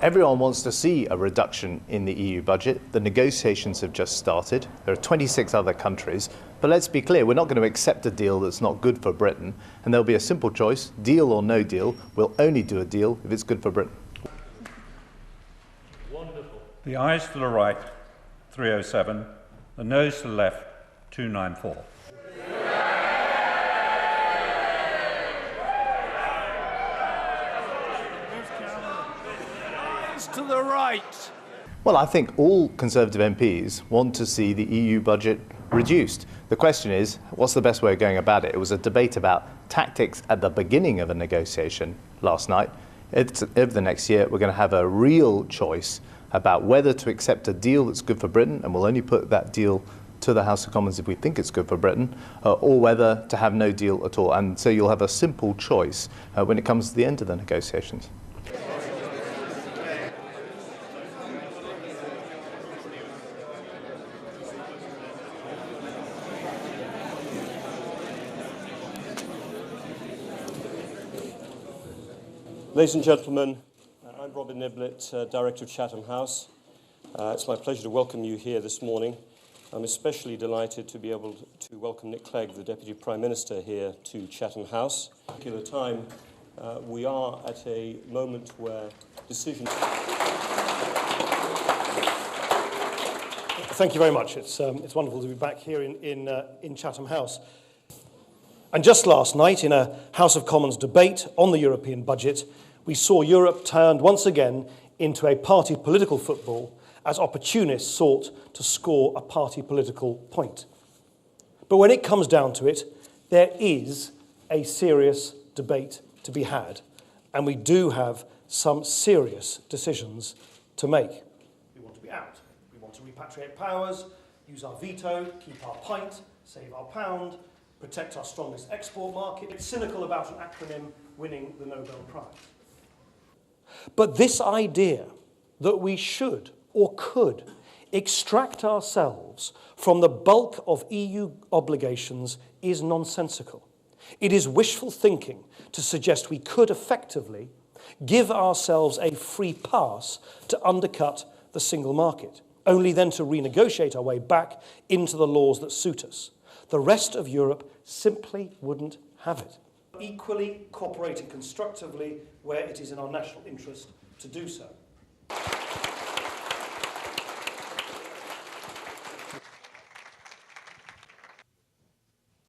Everyone wants to see a reduction in the EU budget. The negotiations have just started. There are 26 other countries. But let's be clear, we're not going to accept a deal that's not good for Britain. And there'll be a simple choice, deal or no deal. We'll only do a deal if it's good for Britain. Wonderful. The ayes to the right, 307. The noes to the left, 294. To the right. Well, I think all Conservative MPs want to see the EU budget reduced. The question is, what's the best way of going about it? It was a debate about tactics at the beginning of a negotiation last night. Over the next year, we're going to have a real choice about whether to accept a deal that's good for Britain, and we'll only put that deal to the House of Commons if we think it's good for Britain, or whether to have no deal at all. And so you'll have a simple choice when it comes to the end of the negotiations. Ladies and gentlemen, I'm Robin Niblett, Director of Chatham House. It's my pleasure to welcome you here this morning. I'm especially delighted to be able to welcome Nick Clegg, the Deputy Prime Minister, here to Chatham House. At a particular time, we are at a moment where decisions... Thank you very much. It's wonderful to be back here in Chatham House. And just last night, in a House of Commons debate on the European budget, we saw Europe turned once again into a party political football as opportunists sought to score a party political point. But when it comes down to it, there is a serious debate to be had, and we do have some serious decisions to make. We want to be out. We want to repatriate powers, use our veto, keep our pint, save our pound, protect our strongest export market. It's cynical about an acronym winning the Nobel Prize. But this idea that we should or could extract ourselves from the bulk of EU obligations is nonsensical. It is wishful thinking to suggest we could effectively give ourselves a free pass to undercut the single market, only then to renegotiate our way back into the laws that suit us. The rest of Europe simply wouldn't have it. Equally cooperating constructively where it is in our national interest to do so.